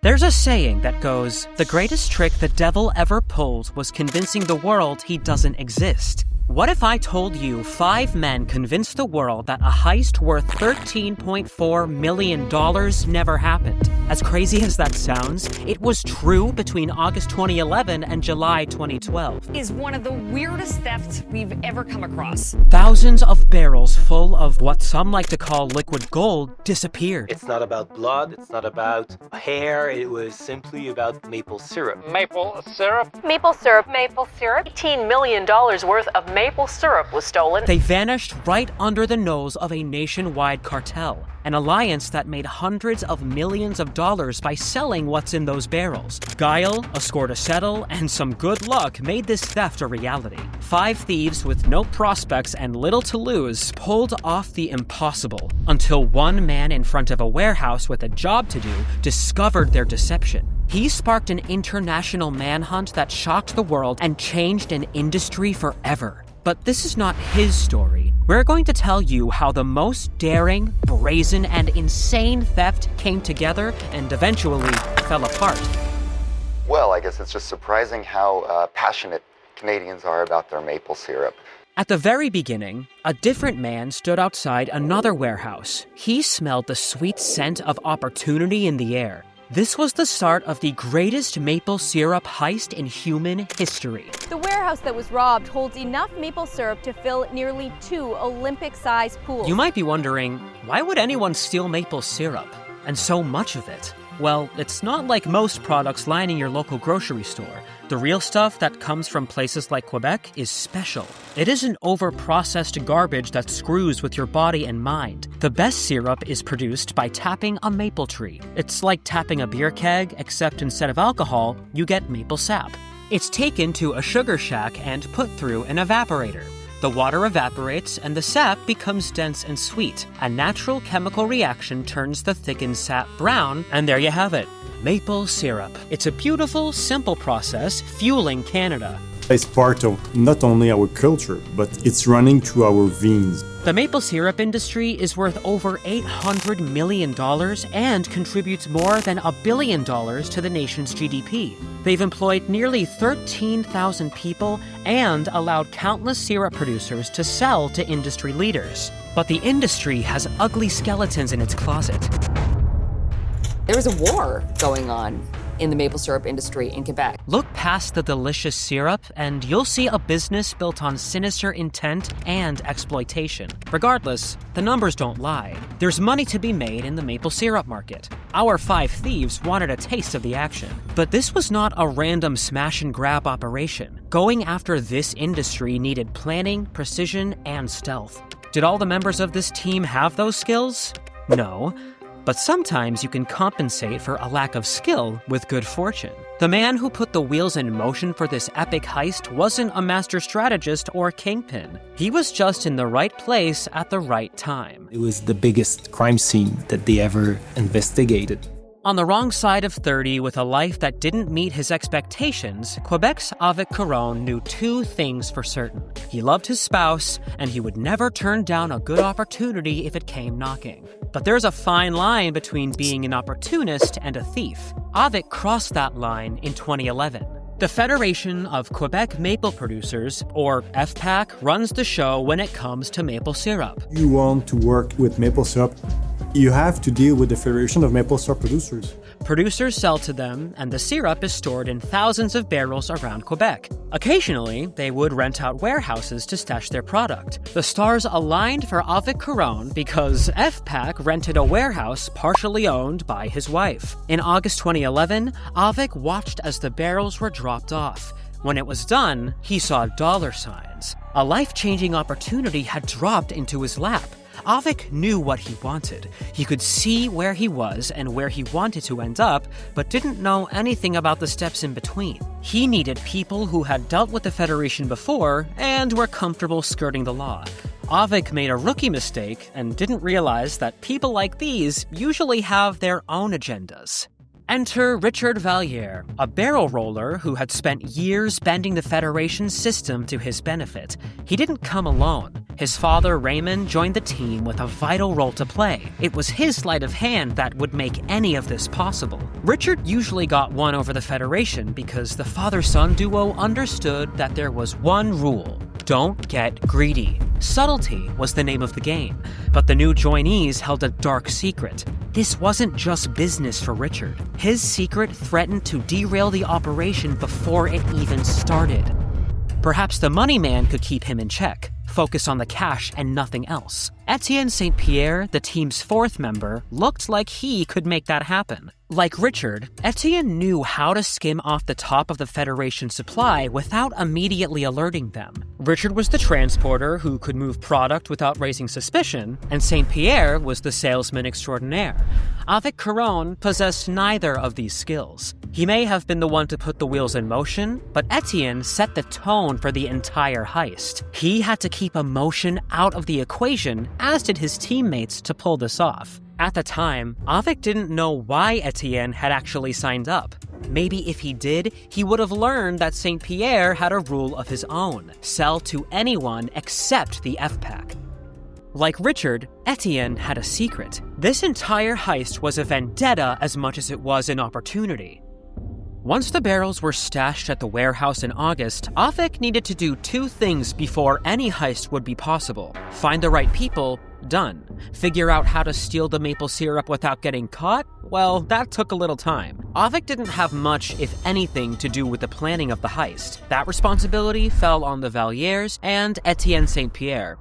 There's a saying that goes, "The greatest trick the devil ever pulled was convincing the world he doesn't exist." What if I told you 5 men convinced the world that a heist worth $13.4 million never happened? As crazy as that sounds, it was true between August 2011 and July 2012. Is one of the weirdest thefts we've ever come across. Thousands of barrels full of what some like to call liquid gold disappeared. It's not about blood, it's not about hair, it was simply about maple syrup. Maple syrup? Maple syrup. Maple syrup. $18 million worth of maple syrup was stolen. They vanished right under the nose of a nationwide cartel, an alliance that made hundreds of millions of dollars by selling what's in those barrels. Guile, a score to settle, and some good luck made this theft a reality. 5 thieves with no prospects and little to lose pulled off the impossible until one man in front of a warehouse with a job to do discovered their deception. He sparked an international manhunt that shocked the world and changed an industry forever. But this is not his story. We're going to tell you how the most daring, brazen, and insane theft came together and eventually fell apart. Well, I guess it's just surprising how passionate Canadians are about their maple syrup. At the very beginning, a different man stood outside another warehouse. He smelled the sweet scent of opportunity in the air. This was the start of the greatest maple syrup heist in human history. The warehouse that was robbed holds enough maple syrup to fill nearly 2 Olympic-sized pools. You might be wondering, why would anyone steal maple syrup? And so much of it? Well, it's not like most products lining your local grocery store. The real stuff that comes from places like Quebec is special. It isn't over-processed garbage that screws with your body and mind. The best syrup is produced by tapping a maple tree. It's like tapping a beer keg, except instead of alcohol, you get maple sap. It's taken to a sugar shack and put through an evaporator. The water evaporates and the sap becomes dense and sweet. A natural chemical reaction turns the thickened sap brown, and there you have it, maple syrup. It's a beautiful, simple process fueling Canada. It's part of not only our culture, but it's running through our veins. The maple syrup industry is worth over $800 million and contributes more than $1 billion to the nation's GDP. They've employed nearly 13,000 people and allowed countless syrup producers to sell to industry leaders. But the industry has ugly skeletons in its closet. There was a war going on in the maple syrup industry in Quebec. Look past the delicious syrup, and you'll see a business built on sinister intent and exploitation. Regardless, the numbers don't lie. There's money to be made in the maple syrup market. Our 5 thieves wanted a taste of the action. But this was not a random smash-and-grab operation. Going after this industry needed planning, precision, and stealth. Did all the members of this team have those skills? No. But sometimes you can compensate for a lack of skill with good fortune. The man who put the wheels in motion for this epic heist wasn't a master strategist or kingpin. He was just in the right place at the right time. It was the biggest crime scene that they ever investigated. On the wrong side of 30 with a life that didn't meet his expectations, Quebec's Avec Caron knew 2 things for certain. He loved his spouse, and he would never turn down a good opportunity if it came knocking. But there's a fine line between being an opportunist and a thief. Avec crossed that line in 2011. The Federation of Quebec Maple Producers, or FPAC, runs the show when it comes to maple syrup. You want to work with maple syrup, you have to deal with the Federation of Maple Syrup Producers. Producers sell to them, and the syrup is stored in thousands of barrels around Quebec. Occasionally, they would rent out warehouses to stash their product. The stars aligned for Avec Caron because FPAC rented a warehouse partially owned by his wife. In August 2011, Avec watched as the barrels were dropped off. When it was done, he saw dollar signs. A life-changing opportunity had dropped into his lap. Avec knew what he wanted. He could see where he was and where he wanted to end up, but didn't know anything about the steps in between. He needed people who had dealt with the Federation before and were comfortable skirting the law. Avec made a rookie mistake and didn't realize that people like these usually have their own agendas. Enter Richard Valliere, a barrel roller who had spent years bending the Federation's system to his benefit. He didn't come alone. His father, Raymond, joined the team with a vital role to play. It was his sleight of hand that would make any of this possible. Richard usually got one over the Federation because the father-son duo understood that there was one rule: don't get greedy. Subtlety was the name of the game, but the new joinees held a dark secret. This wasn't just business for Richard. His secret threatened to derail the operation before it even started. Perhaps the money man could keep him in check, focus on the cash and nothing else. Etienne St. Pierre, the team's fourth member, looked like he could make that happen. Like Richard, Etienne knew how to skim off the top of the Federation supply without immediately alerting them. Richard was the transporter who could move product without raising suspicion, and St. Pierre was the salesman extraordinaire. Avec Caron possessed neither of these skills. He may have been the one to put the wheels in motion, but Etienne set the tone for the entire heist. He had to keep emotion out of the equation, as did his teammates, to pull this off. At the time, Avec didn't know why Etienne had actually signed up. Maybe if he did, he would have learned that St. Pierre had a rule of his own: sell to anyone except the FPAC. Like Richard, Etienne had a secret. This entire heist was a vendetta as much as it was an opportunity. Once the barrels were stashed at the warehouse in August, Avec needed to do two things before any heist would be possible: find the right people, done. Figure out how to steal the maple syrup without getting caught? Well, that took a little time. Avec didn't have much, if anything, to do with the planning of the heist. That responsibility fell on the Vallières and Etienne St. Pierre.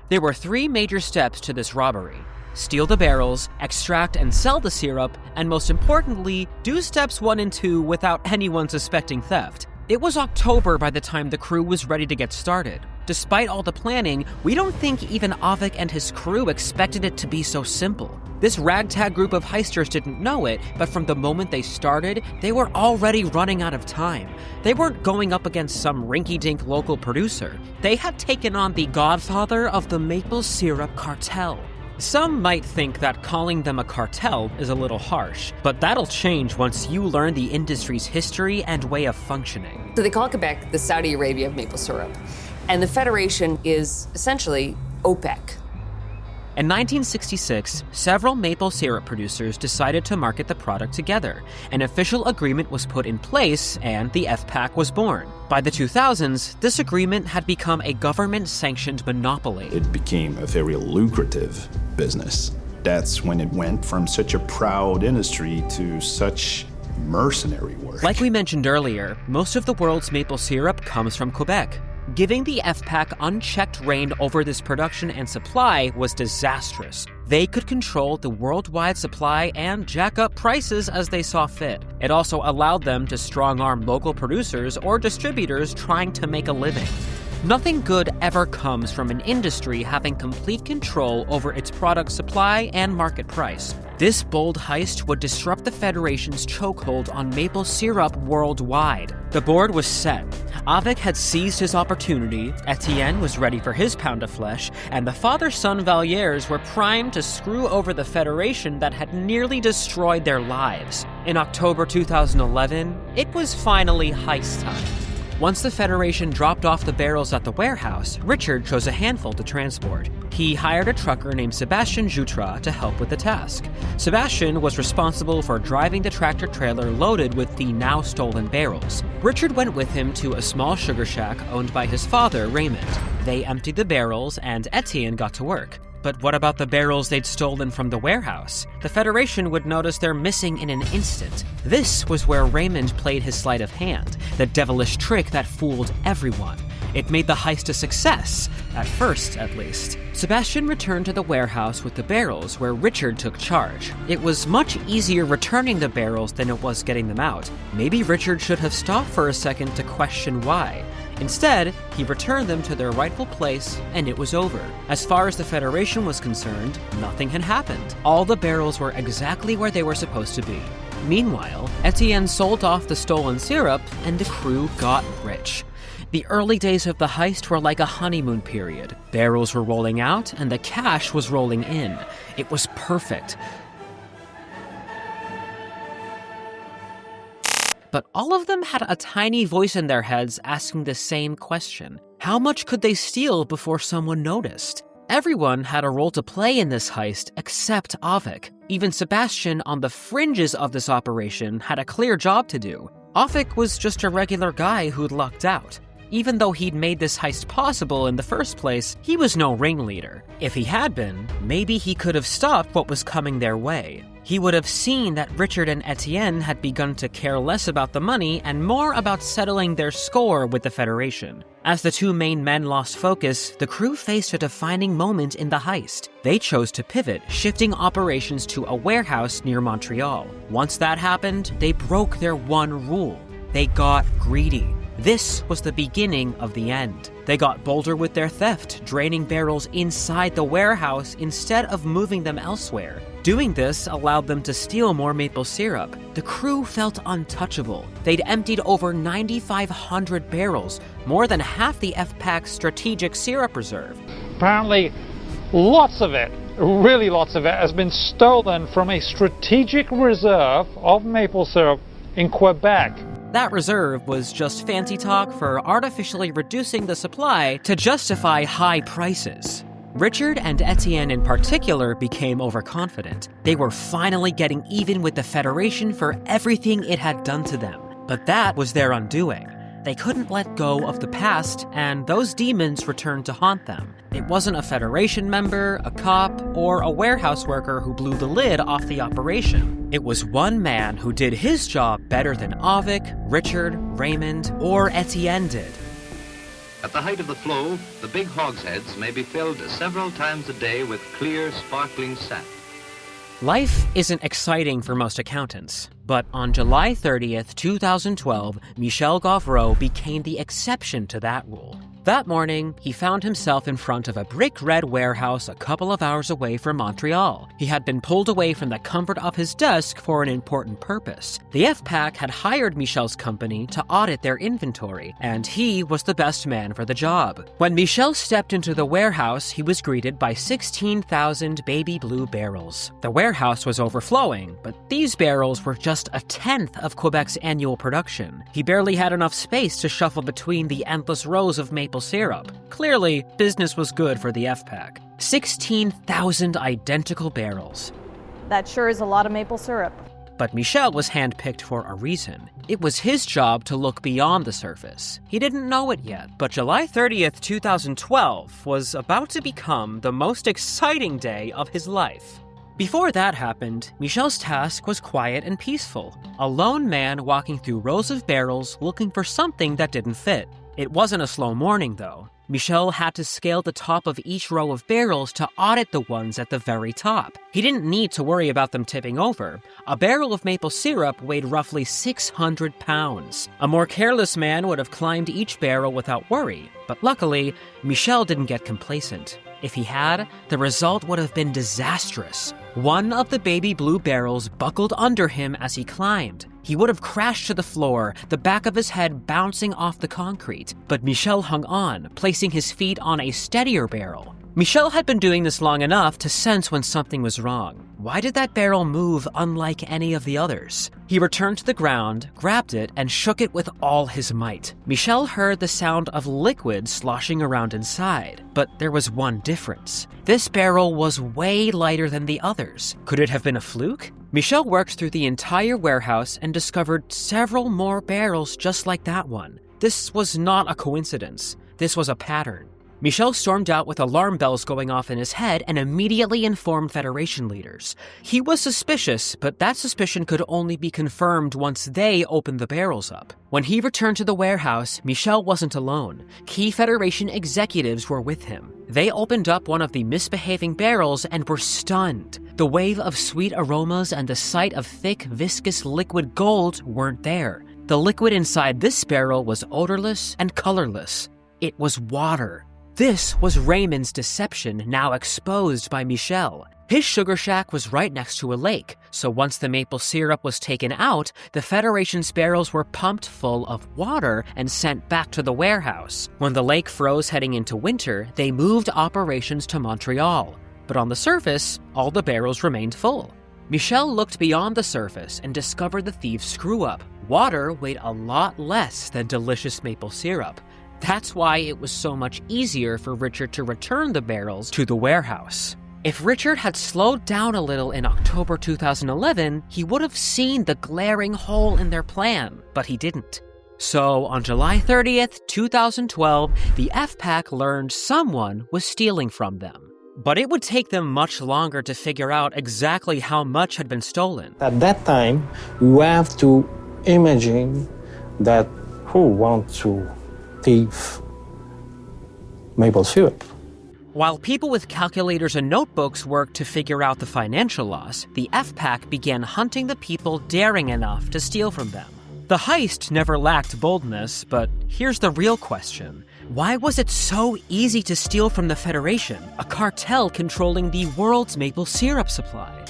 There were three major steps to this robbery: steal the barrels, extract and sell the syrup, and most importantly, do steps 1 and 2 without anyone suspecting theft. It was October by the time the crew was ready to get started. Despite all the planning, we don't think even Avec and his crew expected it to be so simple. This ragtag group of heisters didn't know it, but from the moment they started, they were already running out of time. They weren't going up against some rinky-dink local producer. They had taken on the godfather of the maple syrup cartel. Some might think that calling them a cartel is a little harsh, but that'll change once you learn the industry's history and way of functioning. So they call Quebec the Saudi Arabia of maple syrup, and the Federation is essentially OPEC. In 1966, several maple syrup producers decided to market the product together. An official agreement was put in place, and the FPAC was born. By the 2000s, this agreement had become a government-sanctioned monopoly. It became a very lucrative business. That's when it went from such a proud industry to such mercenary work. Like we mentioned earlier, most of the world's maple syrup comes from Quebec. Giving the FPAC unchecked reign over this production and supply was disastrous. They could control the worldwide supply and jack up prices as they saw fit. It also allowed them to strong-arm local producers or distributors trying to make a living. Nothing good ever comes from an industry having complete control over its product supply and market price. This bold heist would disrupt the Federation's chokehold on maple syrup worldwide. The board was set. Avec had seized his opportunity, Etienne was ready for his pound of flesh, and the father-son Vallières were primed to screw over the Federation that had nearly destroyed their lives. In October 2011, it was finally heist time. Once the Federation dropped off the barrels at the warehouse, Richard chose a handful to transport. He hired a trucker named Sébastien Jutras to help with the task. Sébastien was responsible for driving the tractor-trailer loaded with the now-stolen barrels. Richard went with him to a small sugar shack owned by his father, Raymond. They emptied the barrels, and Etienne got to work. But what about the barrels they'd stolen from the warehouse? The Federation would notice they're missing in an instant. This was where Raymond played his sleight of hand, the devilish trick that fooled everyone. It made the heist a success, at first at least. Sébastien returned to the warehouse with the barrels, where Richard took charge. It was much easier returning the barrels than it was getting them out. Maybe Richard should have stopped for a second to question why. Instead, he returned them to their rightful place, and it was over. As far as the Federation was concerned, nothing had happened. All the barrels were exactly where they were supposed to be. Meanwhile, Etienne sold off the stolen syrup, and the crew got rich. The early days of the heist were like a honeymoon period. Barrels were rolling out, and the cash was rolling in. It was perfect. but all of them had a tiny voice in their heads asking the same question. How much could they steal before someone noticed? Everyone had a role to play in this heist except Avik. Even Sebastian, on the fringes of this operation, had a clear job to do. Avik was just a regular guy who'd lucked out. Even though he'd made this heist possible in the first place, he was no ringleader. If he had been, maybe he could have stopped what was coming their way. He would have seen that Richard and Etienne had begun to care less about the money and more about settling their score with the Federation. As the two main men lost focus, the crew faced a defining moment in the heist. They chose to pivot, shifting operations to a warehouse near Montreal. Once that happened, they broke their one rule. They got greedy. This was the beginning of the end. They got bolder with their theft, draining barrels inside the warehouse instead of moving them elsewhere. Doing this allowed them to steal more maple syrup. The crew felt untouchable. They'd emptied over 9,500 barrels, more than half the FPAC's strategic syrup reserve. Apparently, lots of it, really lots of it, has been stolen from a strategic reserve of maple syrup in Quebec. That reserve was just fancy talk for artificially reducing the supply to justify high prices. Richard and Etienne in particular became overconfident. They were finally getting even with the Federation for everything it had done to them. But that was their undoing. They couldn't let go of the past, and those demons returned to haunt them. It wasn't a Federation member, a cop, or a warehouse worker who blew the lid off the operation. It was one man who did his job better than Avik, Richard, Raymond, or Etienne did. At the height of the flow, the big hogsheads may be filled several times a day with clear, sparkling sap. Life isn't exciting for most accountants, but on July 30th, 2012, Michel Gavreau became the exception to that rule. That morning, he found himself in front of a brick-red warehouse a couple of hours away from Montreal. He had been pulled away from the comfort of his desk for an important purpose. The FPAC had hired Michel's company to audit their inventory, and he was the best man for the job. When Michel stepped into the warehouse, he was greeted by 16,000 baby blue barrels. The warehouse was overflowing, but these barrels were just a tenth of Quebec's annual production. He barely had enough space to shuffle between the endless rows of maple syrup. Clearly, business was good for the FPAC. 16,000 identical barrels. That sure is a lot of maple syrup. But Michel was handpicked for a reason. It was his job to look beyond the surface. He didn't know it yet, but July 30th, 2012 was about to become the most exciting day of his life. Before that happened, Michel's task was quiet and peaceful. A lone man walking through rows of barrels looking for something that didn't fit. It wasn't a slow morning, though. Michel had to scale the top of each row of barrels to audit the ones at the very top. He didn't need to worry about them tipping over. A barrel of maple syrup weighed roughly 600 pounds. A more careless man would have climbed each barrel without worry, but luckily, Michel didn't get complacent. If he had, the result would have been disastrous. One of the baby blue barrels buckled under him as he climbed. He would have crashed to the floor, the back of his head bouncing off the concrete. But Michel hung on, placing his feet on a steadier barrel. Michel had been doing this long enough to sense when something was wrong. Why did that barrel move unlike any of the others? He returned to the ground, grabbed it, and shook it with all his might. Michel heard the sound of liquid sloshing around inside, but there was one difference. This barrel was way lighter than the others. Could it have been a fluke? Michel worked through the entire warehouse and discovered several more barrels just like that one. This was not a coincidence. This was a pattern. Michel stormed out with alarm bells going off in his head and immediately informed Federation leaders. He was suspicious, but that suspicion could only be confirmed once they opened the barrels up. When he returned to the warehouse, Michel wasn't alone. Key Federation executives were with him. They opened up one of the misbehaving barrels and were stunned. The wave of sweet aromas and the sight of thick, viscous liquid gold weren't there. The liquid inside this barrel was odorless and colorless. It was water. This was Raymond's deception, now exposed by Michel. His sugar shack was right next to a lake, so once the maple syrup was taken out, the Federation's barrels were pumped full of water and sent back to the warehouse. When the lake froze heading into winter, they moved operations to Montreal. But on the surface, all the barrels remained full. Michel looked beyond the surface and discovered the thieves' screw-up Water weighed a lot less than delicious maple syrup. That's why it was so much easier for Richard to return the barrels to the warehouse. If Richard had slowed down a little in October 2011, he would have seen the glaring hole in their plan, but he didn't. So on July 30th, 2012, the FPAC learned someone was stealing from them. But it would take them much longer to figure out exactly how much had been stolen. At that time, you have to imagine that who wants to thief maple syrup? While people with calculators and notebooks worked to figure out the financial loss, the FPAC began hunting the people daring enough to steal from them. The heist never lacked boldness, but here's the real question. Why was it so easy to steal from the Federation, a cartel controlling the world's maple syrup supply?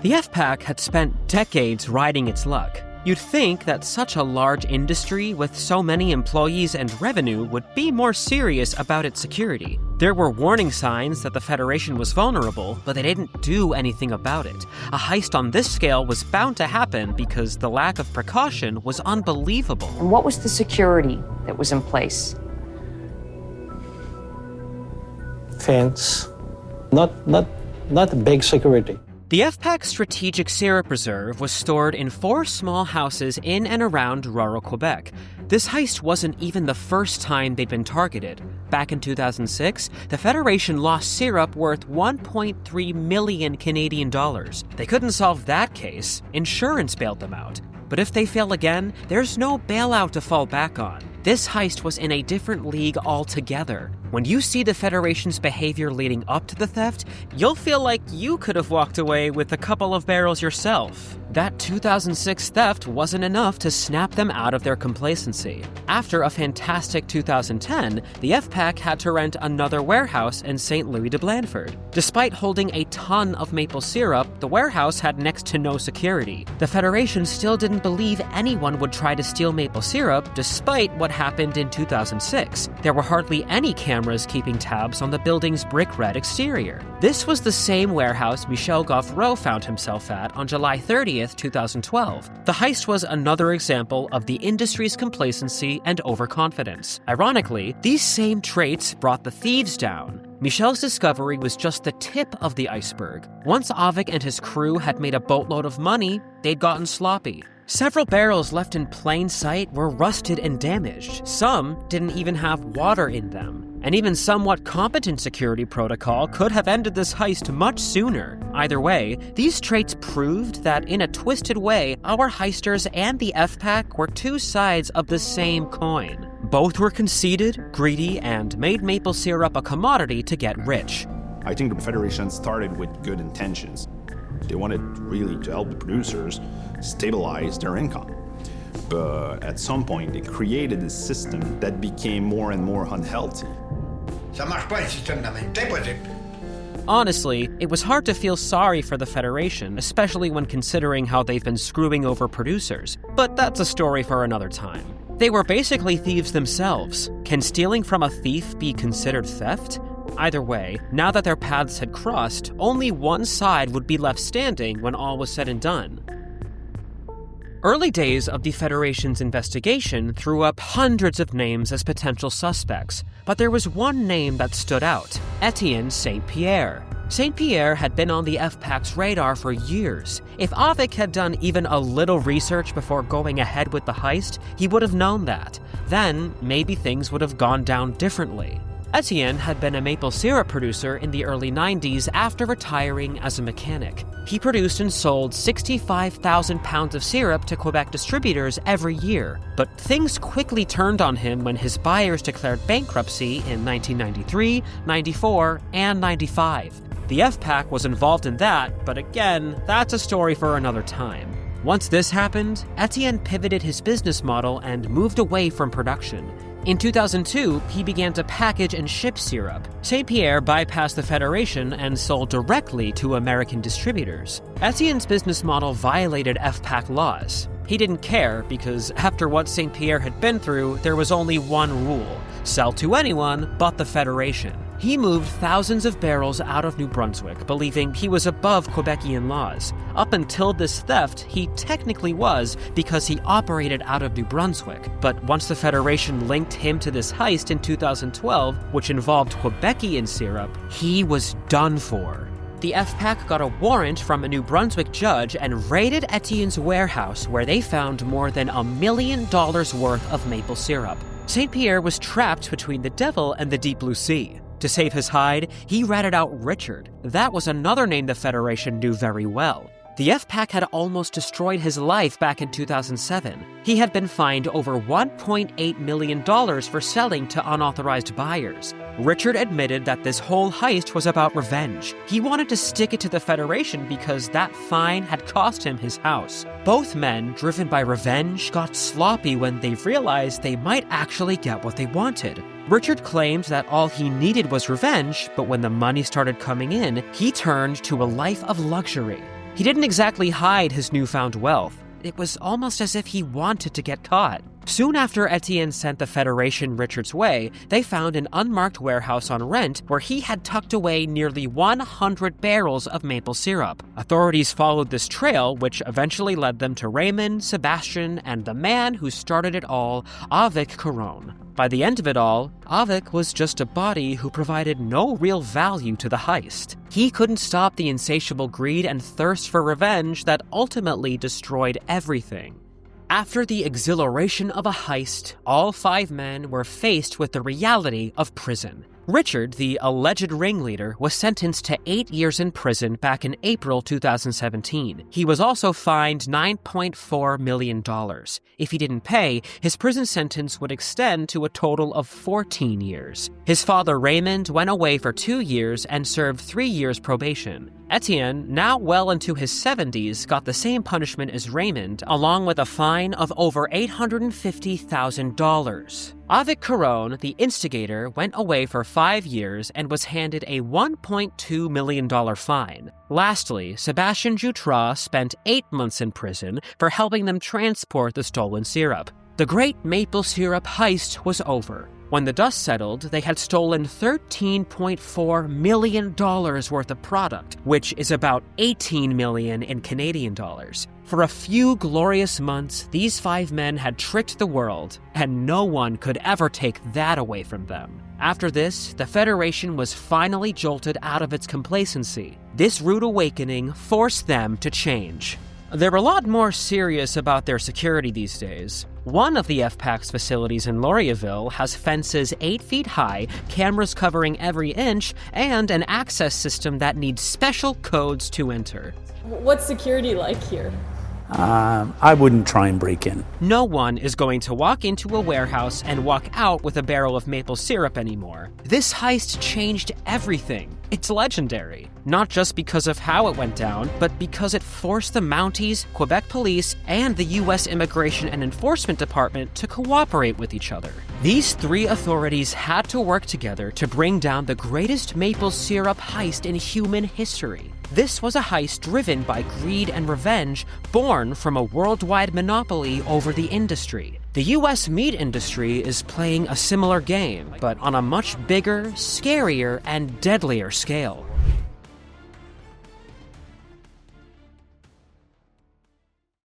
The FPAC had spent decades riding its luck. You'd think that such a large industry with so many employees and revenue would be more serious about its security. There were warning signs that the Federation was vulnerable, but they didn't do anything about it. A heist on this scale was bound to happen because the lack of precaution was unbelievable. And what was the security that was in place? Fence, not big security. The FPAC's strategic syrup reserve was stored in 4 small houses in and around rural Quebec. This heist wasn't even the first time they'd been targeted. Back in 2006, the Federation lost syrup worth 1.3 million Canadian dollars. They couldn't solve that case. Insurance bailed them out. But if they fail again, there's no bailout to fall back on. This heist was in a different league altogether. When you see the Federation's behavior leading up to the theft, you'll feel like you could have walked away with a couple of barrels yourself. That 2006 theft wasn't enough to snap them out of their complacency. After a fantastic 2010, the FPAC had to rent another warehouse in Saint-Louis-de-Blandford. Despite holding a ton of maple syrup, the warehouse had next to no security. The Federation still didn't believe anyone would try to steal maple syrup, despite what happened in 2006. There were hardly any cameras keeping tabs on the building's brick-red exterior. This was the same warehouse Michel Gauvreau found himself at on July 30th, 2012. The heist was another example of the industry's complacency and overconfidence. Ironically, these same traits brought the thieves down. Michel's discovery was just the tip of the iceberg. Once Avik and his crew had made a boatload of money, they'd gotten sloppy. Several barrels left in plain sight were rusted and damaged. Some didn't even have water in them. And even somewhat competent security protocol could have ended this heist much sooner. Either way, these traits proved that in a twisted way, our heisters and the FPAC were two sides of the same coin. Both were conceited, greedy, and made maple syrup a commodity to get rich. I think the Federation started with good intentions. They wanted really to help the producers stabilize their income. But at some point, they created a system that became more and more unhealthy. Honestly, it was hard to feel sorry for the Federation, especially when considering how they've been screwing over producers. But that's a story for another time. They were basically thieves themselves. Can stealing from a thief be considered theft? Either way, now that their paths had crossed, only one side would be left standing when all was said and done. Early days of the Federation's investigation threw up hundreds of names as potential suspects, but there was one name that stood out: Etienne Saint-Pierre. Saint-Pierre had been on the FPAC's radar for years. If Avik had done even a little research before going ahead with the heist, he would have known that. Then, maybe things would have gone down differently. Etienne had been a maple syrup producer in the early 90s after retiring as a mechanic. He produced and sold 65,000 pounds of syrup to Quebec distributors every year. But things quickly turned on him when his buyers declared bankruptcy in 1993, 94, and 95. The FPAC was involved in that, but again, that's a story for another time. Once this happened, Etienne pivoted his business model and moved away from production. In 2002, he began to package and ship syrup. Saint-Pierre bypassed the Federation and sold directly to American distributors. Etienne's business model violated FPAC laws. He didn't care because after what Saint-Pierre had been through, there was only one rule: sell to anyone but the Federation. He moved thousands of barrels out of New Brunswick, believing he was above Quebecian laws. Up until this theft, he technically was because he operated out of New Brunswick. But once the Federation linked him to this heist in 2012, which involved Quebecian syrup, he was done for. The FPAC got a warrant from a New Brunswick judge and raided Etienne's warehouse, where they found more than $1 million worth of maple syrup. St. Pierre was trapped between the devil and the deep blue sea. To save his hide, he ratted out Richard. That was another name the Federation knew very well. The FPAC had almost destroyed his life back in 2007. He had been fined over $1.8 million for selling to unauthorized buyers. Richard admitted that this whole heist was about revenge. He wanted to stick it to the Federation because that fine had cost him his house. Both men, driven by revenge, got sloppy when they realized they might actually get what they wanted. Richard claimed that all he needed was revenge, but when the money started coming in, he turned to a life of luxury. He didn't exactly hide his newfound wealth. It was almost as if he wanted to get caught. Soon after Etienne sent the Federation Richard's way, they found an unmarked warehouse on rent where he had tucked away nearly 100 barrels of maple syrup. Authorities followed this trail, which eventually led them to Raymond, Sebastian, and the man who started it all, Avec Caron. By the end of it all, Avec was just a body who provided no real value to the heist. He couldn't stop the insatiable greed and thirst for revenge that ultimately destroyed everything. After the exhilaration of a heist, all 5 men were faced with the reality of prison. Richard, the alleged ringleader, was sentenced to 8 years in prison back in April 2017. He was also fined $9.4 million. If he didn't pay, his prison sentence would extend to a total of 14 years. His father Raymond went away for 2 years and served 3 years probation. Etienne, now well into his 70s, got the same punishment as Raymond, along with a fine of over $850,000. Avec Caron, the instigator, went away for 5 years and was handed a $1.2 million fine. Lastly, Sebastian Jutras spent 8 months in prison for helping them transport the stolen syrup. The great maple syrup heist was over. When the dust settled, they had stolen $13.4 million worth of product, which is about $18 million in Canadian dollars. For a few glorious months, these 5 men had tricked the world, and no one could ever take that away from them. After this, the Federation was finally jolted out of its complacency. This rude awakening forced them to change. They're a lot more serious about their security these days. One of the FPAC's facilities in Laurierville has fences 8 feet high, cameras covering every inch, and an access system that needs special codes to enter. What's security like here? I wouldn't try and break in. No one is going to walk into a warehouse and walk out with a barrel of maple syrup anymore. This heist changed everything. It's legendary, not just because of how it went down, but because it forced the Mounties, Quebec Police, and the U.S. Immigration and Enforcement Department to cooperate with each other. These 3 authorities had to work together to bring down the greatest maple syrup heist in human history. This was a heist driven by greed and revenge, born from a worldwide monopoly over the industry. The U.S. meat industry is playing a similar game, but on a much bigger, scarier, and deadlier scale.